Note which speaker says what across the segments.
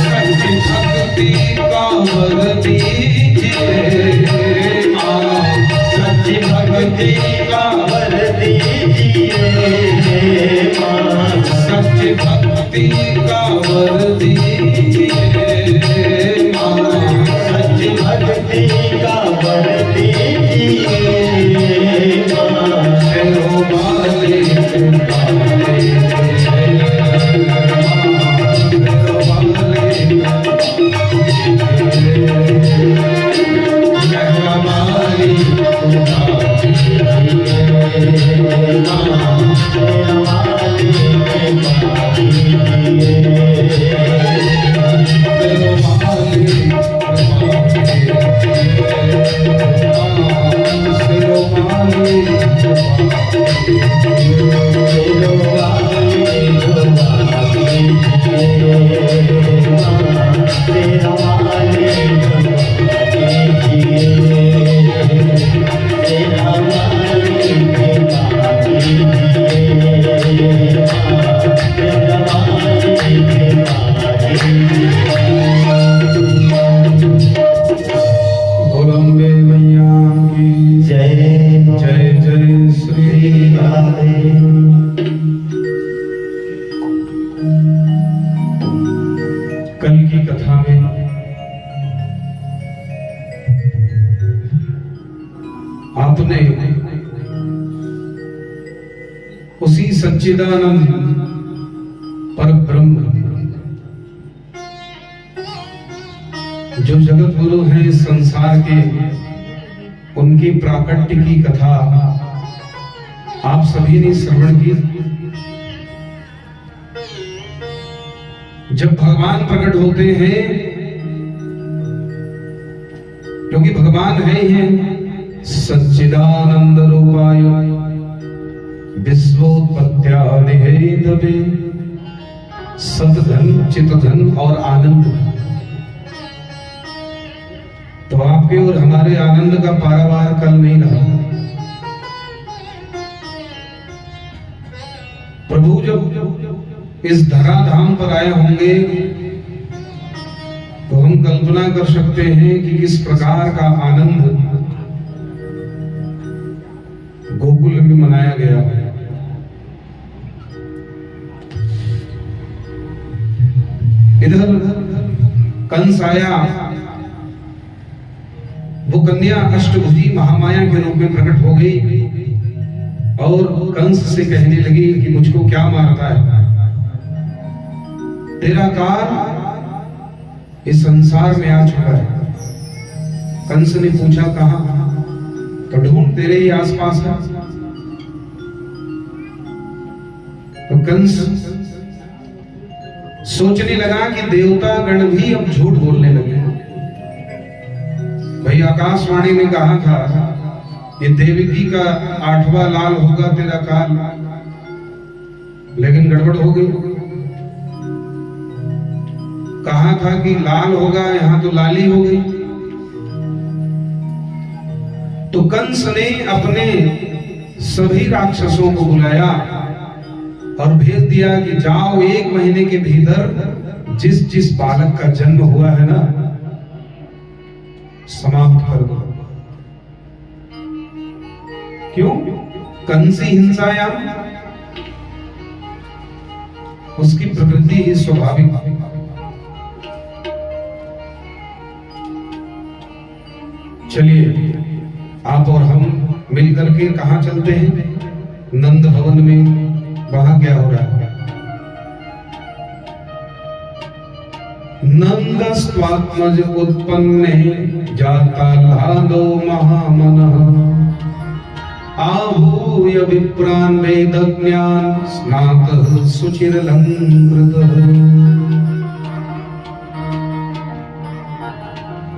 Speaker 1: भक्ति का वर दीजिए आपने उसी सच्चिदानंद पर ब्रह्म जो जगत गुरु हैं इस संसार के, उनकी प्राकट्य की कथा आप सभी ने श्रवण की। जब भगवान प्रकट होते हैं, क्योंकि भगवान है ही है सच्चिदानंद रूपाय विश्वोत्पत्त्यादि हेतवे सतधन चितधन और आनंद। तो आपके और हमारे आनंद का पारावार कल नहीं रहा। प्रभु जब इस धराधाम पर आए होंगे तो हम कल्पना कर सकते हैं कि किस प्रकार का आनंद गोकुल में मनाया गया है। इधर कंस आया, वो कन्या अष्टभुजी महामाया के रूप में प्रकट हो गई और कंस से कहने लगी कि मुझको क्या मारता है, तेरा काल इस संसार में आ चुका है। कंस ने पूछा कहां, तो ढूंढ तेरे ही आसपास है। तो कंस सोचने लगा कि देवता गण भी अब झूठ बोलने लगे। भाई आकाशवाणी ने कहा था ये देवकी का 8वां लाल होगा तेरा काल, लेकिन गड़बड़ हो गई। कहा था कि लाल होगा, यहां तो लाली हो गई। तो कंस ने अपने सभी राक्षसों को बुलाया और भेज दिया कि जाओ 1 महीने के भीतर जिस जिस बालक का जन्म हुआ है ना, समाप्त कर दो। क्यों? कंसी हिंसाया, उसकी प्रवृत्ति ही स्वाभाविक। चलिए आप और हम मिलकर के कहां चलते हैं? नंद भवन में। वहां क्या हो रहा है? नंदस्त्वात्मज उत्पन्ने जाता लादो महामनः आहूय विप्रान् वेदज्ञान स्नातः सुचिरलंकृतः।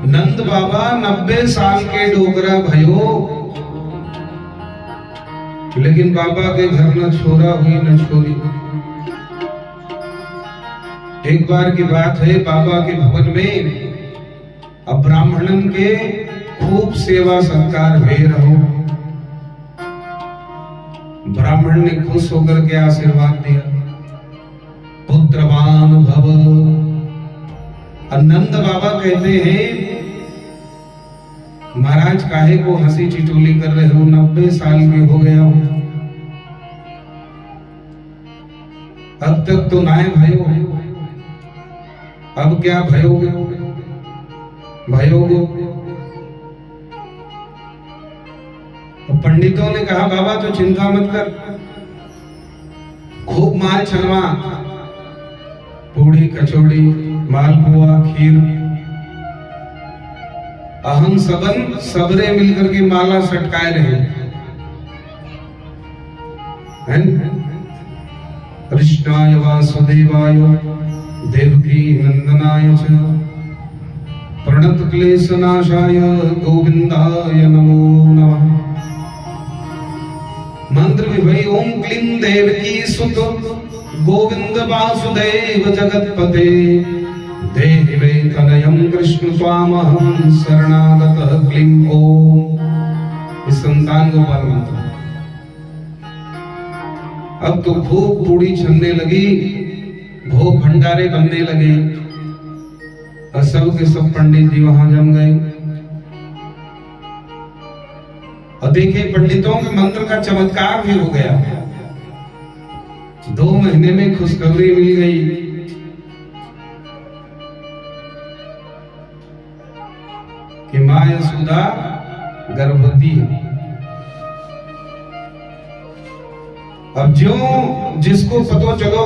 Speaker 1: नंद बाबा 90 साल के डोगरा भयो, लेकिन बाबा के घर न छोरा हुई न छोरी। एक बार की बात है, बाबा के भवन में अब ब्राह्मणन के खूब सेवा सत्कार हुए रहो। ब्राह्मण ने खुश होकर के आशीर्वाद दिया, पुत्रवान भव। नंद बाबा कहते हैं महाराज काहे को हंसी चिटोली कर रहे हो, 90 साल के हो गया हो, अब तक तो नाय भयो, अब क्या भयोगे? तो पंडितों ने कहा बाबा तो चिंता मत कर, खूब माल छनवा, पूड़ी कचौड़ी मालपुआ खीर, अहम सबन सबरे मिलकर के माला सटकाए रहे। कृष्णाय वासुदेवाय देवकी नंदनाय च प्रणत क्लेशनाशाय गोविंदाय नमो नमः। मंत्र विभय ओम क्लीं देवकी सुत गोविंद वासुदेव जगतपते देहि मे तनयं कृष्ण त्वामहं शरणागतः क्लीं ओम। इस संतान गोपाल मंत्र। अब तो खूब पूड़ी छनने लगी, भोग भंडारे बनने लगे और सब के सब पंडित जी वहां जम गए। और देखे पंडितों के मंत्र का चमत्कार भी हो गया। 2 महीने में खुशखबरी मिल गई। कि मां यशोदा गर्भवती है। अब जो जिसको पता चलो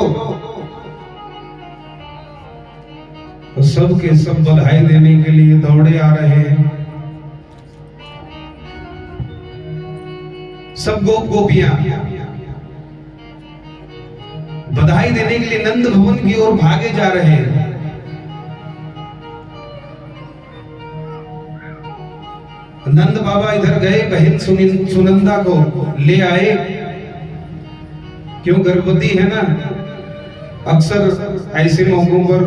Speaker 1: तो सब के सब बधाई देने के लिए दौड़े आ रहे हैं। सब गोप गोपियां बधाई देने के लिए नंद भवन की ओर भागे जा रहे हैं। नंद बाबा इधर गए, बहन सुनंदा को ले आए। क्यों, गर्भवती है ना, अक्सर ऐसे मौकों पर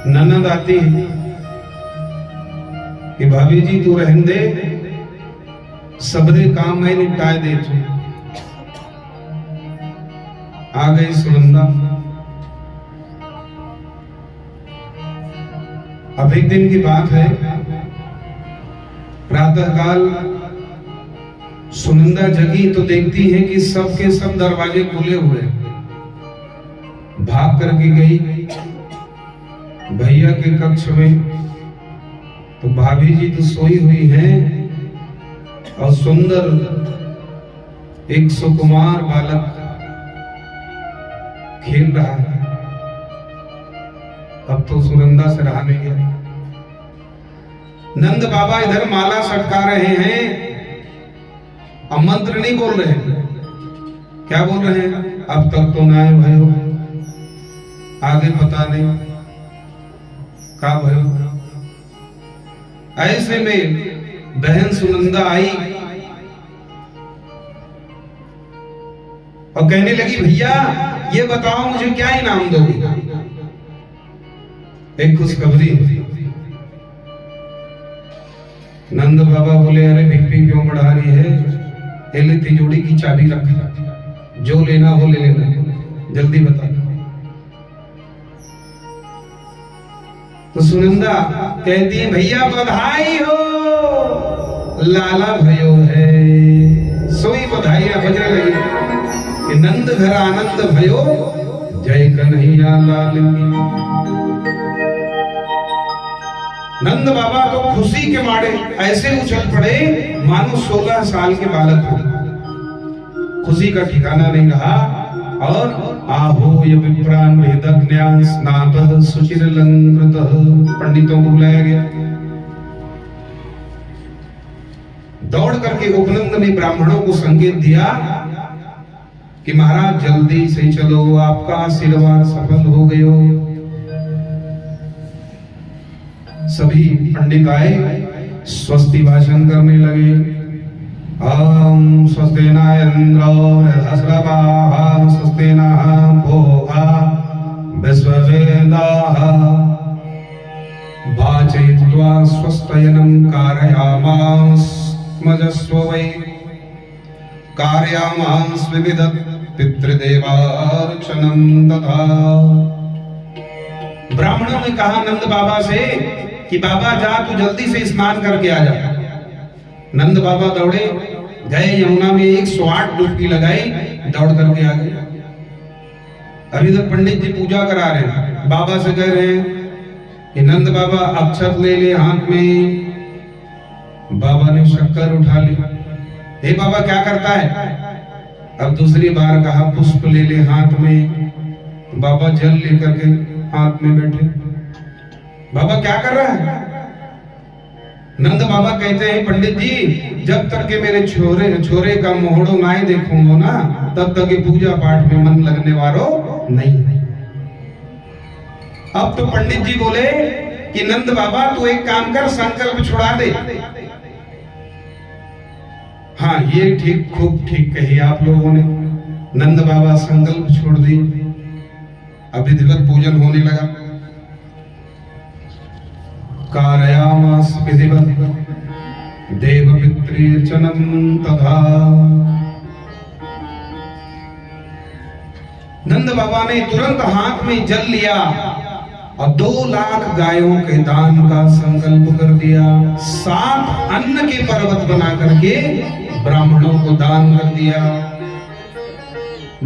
Speaker 1: ननद आती है कि भाभी जी तू रहन दे, सबरे काम मैं निपटाए दे तू। आ गई सुनंदा। अब एक दिन की बात है, प्रातःकाल सुनंदा जगी तो देखती है कि सब के सब दरवाजे खुले हुए। भाग करके गई भैया के कक्ष में, तो भाभी जी तो सोई हुई हैं और सुंदर एक सुकुमार बालक खेल रहा है। अब तो सुनंदा से रहा नहीं गया। नंद बाबा इधर माला सटका रहे हैं, अब मंत्र नहीं बोल रहे हैं। क्या बोल रहे हैं? अब तक तो ना आए भयो, आगे पता नहीं का भयो। ऐसे में बहन सुनंदा आई और कहने लगी, भैया ये बताओ मुझे क्या इनाम दोगे? एक खुशखबरी। नंद बाबा बोले, अरे भिक्की क्यों बढ़ा रही है, ले तिजोरी की चाबी रख, जो लेना हो ले लेना, जल्दी बता। तो सुनंदा कहती है, भैया बधाई हो, लाला भयो है। सोई बधाइयां बजने लगी कि नंद घर आनंद भयो, जय कन्हैया लाल की। नंद बाबा तो खुशी के मारे ऐसे उछल पड़े मानो 16 साल के बालक हो। खुशी का ठिकाना नहीं रहा। और आहो ये विप्रान वेदज्ञ स्नातः सुचिरलंकृतः, पंडितों को बुलाया गया। दौड़ करके उपनंद ने ब्राह्मणों को संकेत दिया कि महाराज जल्दी से चलो, आपका आशीर्वाद सफल हो गयो। सभी पंडित आए, स्वस्ति भाषण करने लगे। ओम स्वस्ति न इंद्रो वृद्धश्रवाः स्वस्ति नः भोगा विश्ववेदाः वाचयित्वा स्वस्तयनं कारयामास वै कारयामास विविध पितृदेवार्चनं तथा। ब्राह्मणों ने कहा नंद बाबा से कि बाबा जा तू जल्दी से स्नान करके आ जा। नंद बाबा दौड़े गए, यमुना में 108 डुबकी लगाई, दौड़ करके आ गए। अभी तक पंडित जी पूजा करा रहे हैं, बाबा से कह रहे हैं कि नंद बाबा अक्षत ले ले हाथ में। बाबा ने शक्कर उठा ली। हे बाबा क्या करता है? अब दूसरी बार कहा पुष्प ले ले हाथ में। बाबा जल लेकर के हाथ में बैठे। बाबा क्या कर रहा है? नंद बाबा कहते हैं पंडित जी जब तक के मेरे छोरे का मोहड़ो ना देखूंगा ना, तब तक पूजा पाठ में मन लगने वालों नहीं। अब तो पंडित जी बोले कि नंद बाबा तू एक काम कर, संकल्प छुड़ा दे। हाँ ये ठीक, खूब ठीक कही आप लोगों ने। नंद बाबा संकल्प छोड़ दी। अब विधिवत पूजन होने लगा। कारयामास विधिवत देव पितृर्चनं तथा। नंद बाबा ने तुरंत हाथ में जल लिया और 2 लाख गायों के दान का संकल्प कर दिया। 7 अन्न के पर्वत बना करके ब्राह्मणों को दान कर दिया।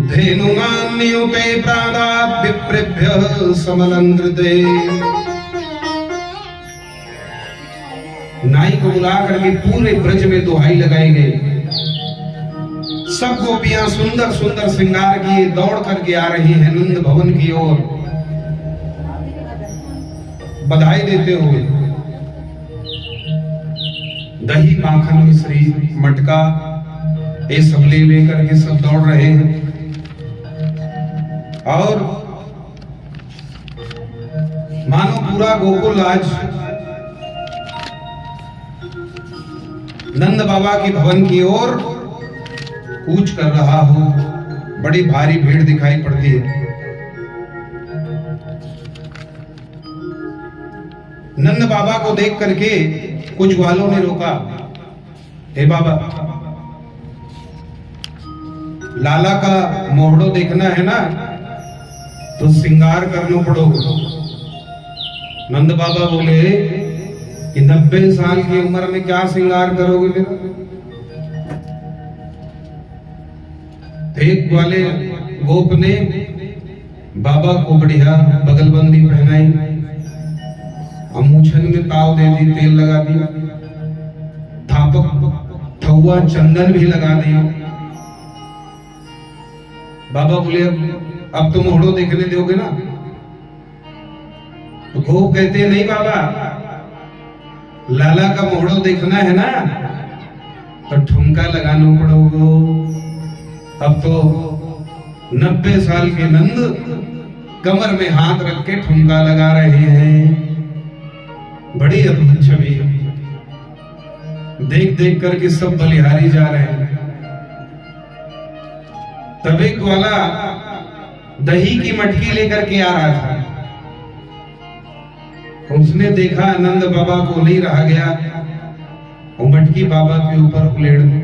Speaker 1: धेनुनान्युते प्रादात् विप्रेभ्यः समलंकृते। नाई को बुला करके पूरे ब्रज में दुहाई लगाई गई। सब गोपियां सुंदर सुंदर श्रृंगार किए दौड़ करके आ रही हैं नंद भवन की ओर, बधाई देते हुए। दही माखन मिश्री मटका ये सब ले करके सब दौड़ रहे हैं। और मानो पूरा गोकुल आज नंद बाबा की भवन की ओर कूच कर रहा हो। बड़ी भारी भीड़ दिखाई पड़ती है। नंद बाबा को देख करके कुछ ग्वालों ने रोका, हे बाबा लाला का मोहड़ो देखना है ना, तो श्रृंगार करना पड़ोगे। नंद बाबा बोले कि 90 साल की उम्र में क्या श्रृंगार करोगे मेरा? एक वाले गोप ने बाबा को बढ़िया बगलबंदी पहनाई, अमूछन में ताव दे दी, तेल लगा दिया, थापक थौआ चंदन भी लगा दिया। बाबा बोले अब तो मोहड़ो देखने दोगे ना? तो गोप कहते नहीं बाबा, लाला का मोहड़ो देखना है ना तो ठुमका लगाना पड़ोगे। अब तो 90 साल के नंद कमर में हाथ रख के ठुमका लगा रहे हैं। बड़ी अद्भुत छवि, देख देख करके सब बलिहारी जा रहे हैं। तब एक वाला दही की मटकी लेकर के आ रहा था। उसने देखा नंद बाबा को नहीं रहा गया, वो मटकी बाबा के ऊपर उलेड़ दी,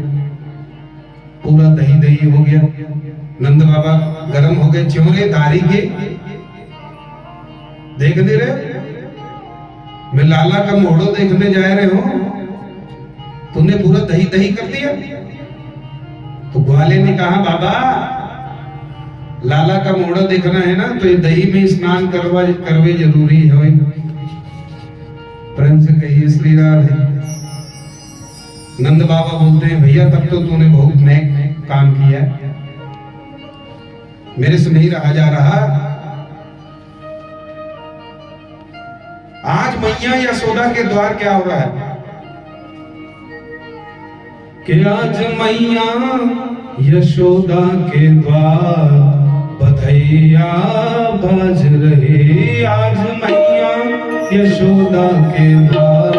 Speaker 1: पूरा दही दही हो गया। नंद बाबा गर्म हो गए, च्योरे दारी के देख दे रहे, मैं लाला का मोहड़ो देखने जा रहे हो, तूने पूरा दही दही कर दिया। तो ग्वाले ने कहा बाबा लाला का मोहड़ा देखना है ना तो ये दही में स्नान करवे जरूरी है। प्रेम से कहिए श्री राधे। नंद बाबा बोलते हैं भैया तब तो तूने बहुत नेक काम किया, मेरे से नहीं रहा जा रहा। आज मैया यशोदा के द्वार क्या हो रहा है कि आज मैया यशोदा के द्वार बधैया बज रहे। आज मैया यशोदा के द्वार